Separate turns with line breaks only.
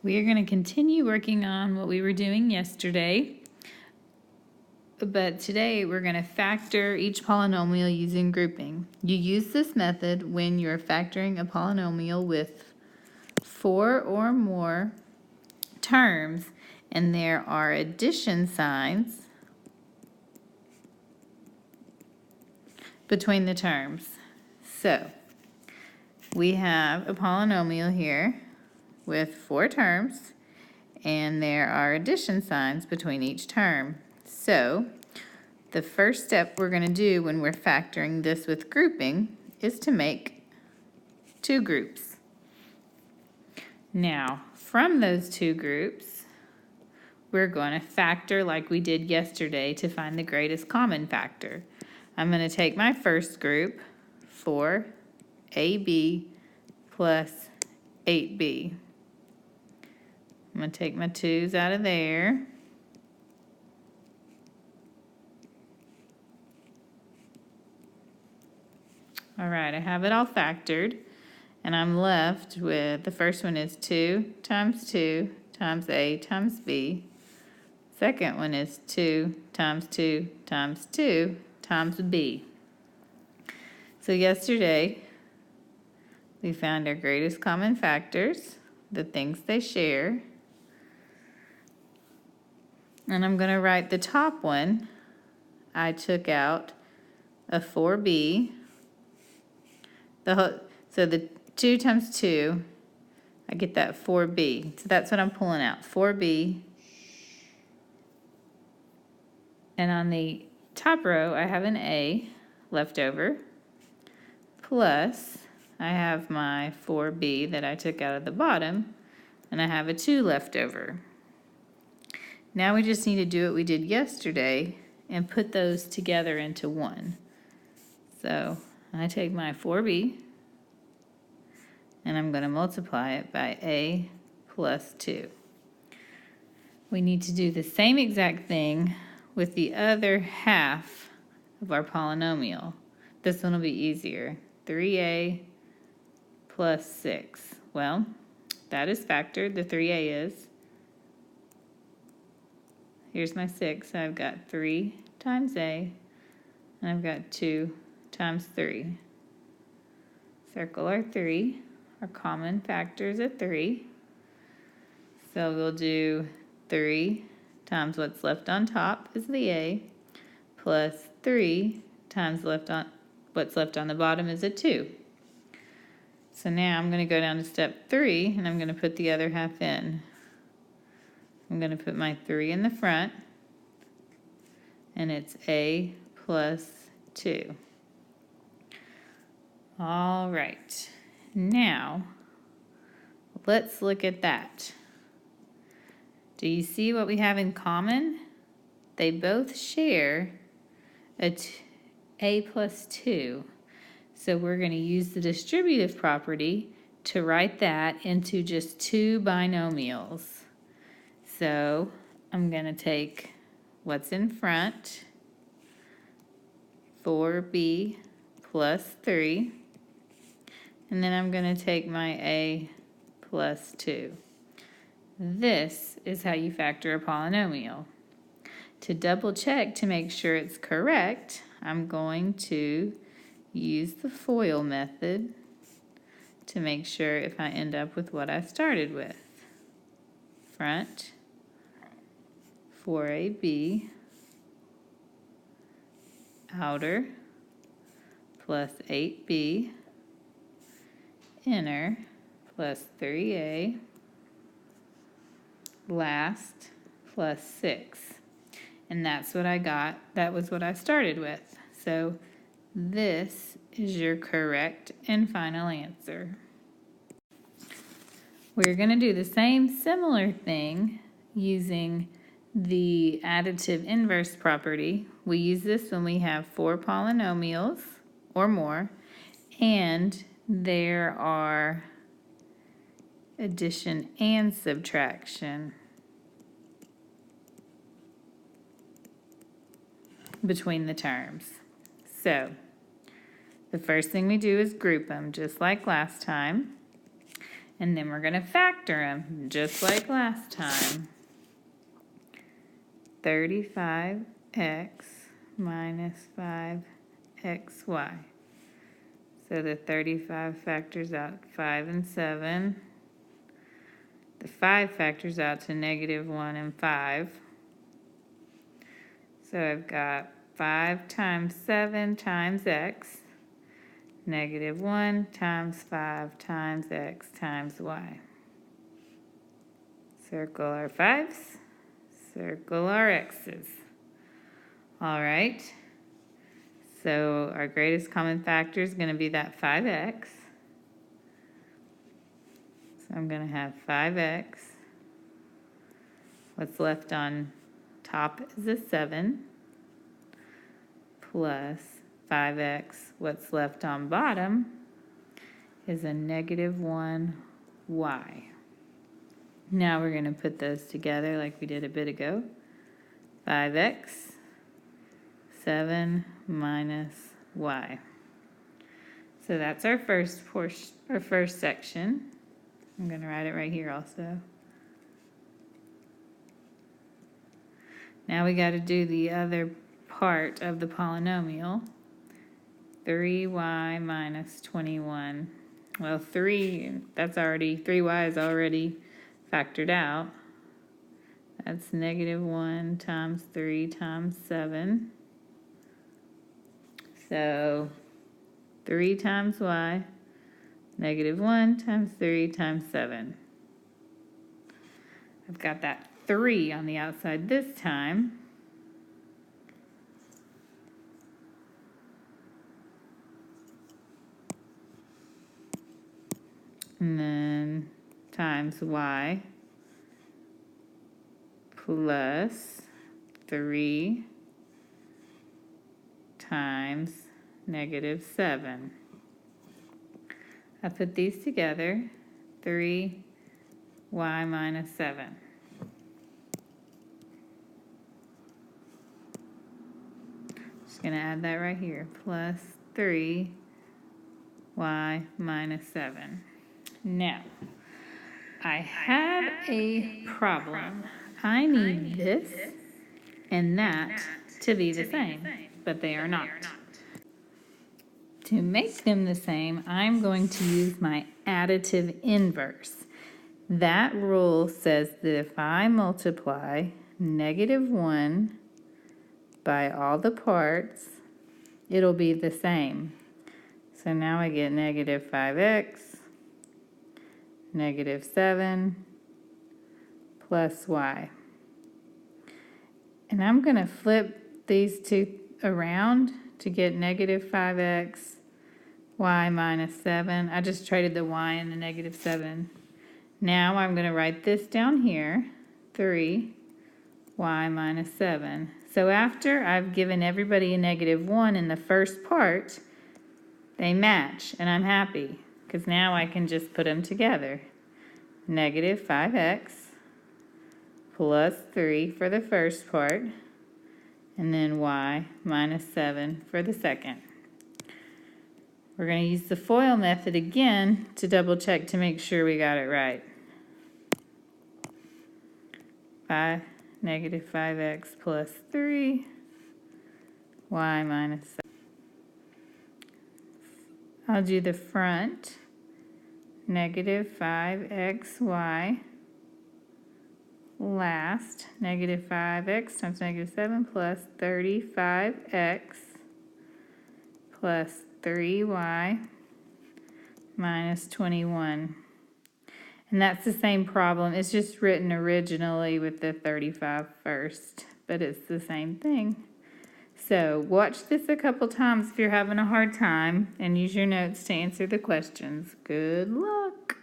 We are going to continue working on what we were doing yesterday, but today we're going to factor each polynomial using grouping. You use this method when you're factoring a polynomial with 4 or more terms and there are addition signs between the terms. So we have a polynomial here with 4 terms, and there are addition signs between each term. So the first step we're going to do when we're factoring this with grouping is to make 2 groups. Now, from those 2 groups, we're going to factor like we did yesterday to find the greatest common factor. I'm going to take my first group, 4ab plus 8b. I'm going to take my 2's out of there. All right, I have it all factored, and I'm left with, the first one is 2 times 2 times a times b. Second one is 2 times 2 times 2 times b. So yesterday, we found our greatest common factors, the things they share. And I'm going to write the top one. I took out a 4b. So the 2 times 2, I get that 4b. So that's what I'm pulling out, 4b. And on the top row, I have an a left over, plus I have my 4b that I took out of the bottom, and I have a 2 left over. Now we just need to do what we did yesterday and put those together into one. So I take my 4b and I'm going to multiply it by a plus 2. We need to do the same exact thing with the other half of our polynomial. This one will be easier. 3a plus 6. Well, that is factored. The 3a is. Here's my 6. I've got 3 times a, and I've got 2 times 3. Circle our 3. Our common factors are 3. So we'll do 3 times what's left on top is the a, plus 3 times what's left on the bottom is a 2. So now I'm going to go down to step 3, and I'm going to put the other half in. I'm going to put my 3 in the front, and it's a plus 2. All right, now let's look at that. Do you see what we have in common? They both share a plus 2. So we're going to use the distributive property to write that into just 2 binomials. So I'm going to take what's in front, 4b plus 3, and then I'm going to take my a plus 2. This is how you factor a polynomial. To double check to make sure it's correct, I'm going to use the FOIL method to make sure if I end up with what I started with. Front, 4ab, outer, plus 8b, inner, plus 3a, last, plus 6. And that's what I got. That was what I started with. So this is your correct and final answer. We're going to do the same similar thing using the additive inverse property. We use this when we have 4 polynomials or more, and there are addition and subtraction between the terms. So the first thing we do is group them just like last time. And then we're going to factor them, just like last time. 35x minus 5xy. So the 35 factors out 5 and 7. The 5 factors out to -1 and 5. So I've got 5 times 7 times x, -1 times 5 times x times y. Circle our 5's, circle our x's. All right, so our greatest common factor is going to be that 5x. So I'm going to have 5x. What's left on top is a 7 plus 5x. What's left on bottom is a -1y. Now we're going to put those together like we did a bit ago. 5x, 7 minus y. So that's our first portion, our first section. I'm going to write it right here also. Now we got to do the other part of the polynomial. 3y minus 21. Well, 3y is already factored out. That's -1 times 3 times 7. So 3 times y, -1 times 3 times 7. I've got that 3 on the outside this time. And then times y plus 3 times -7. I put these together, 3y minus 7. Just going to add that right here, plus 3y minus 7. Now, I have a problem. I need this and that to be the same, but they are not. To make them the same, I'm going to use my additive inverse. That rule says that if I multiply -1 by all the parts, it'll be the same. So now I get -5x, -7 plus y. And I'm going to flip these two around to get -5x, y minus 7. I just traded the y and the -7. Now I'm going to write this down here, 3y minus 7. So after I've given everybody a -1 in the first part, they match, and I'm happy, because now I can just put them together. -5x plus 3 for the first part, and then y minus 7 for the second. We're going to use the FOIL method again to double check to make sure we got it right. -5x plus 3, y minus 7. I'll do the front, -5xy, last, -5x times -7 plus 35x plus 3y minus 21. And that's the same problem. It's just written originally with the 35 first, but it's the same thing. So watch this a couple times if you're having a hard time, and use your notes to answer the questions. Good luck.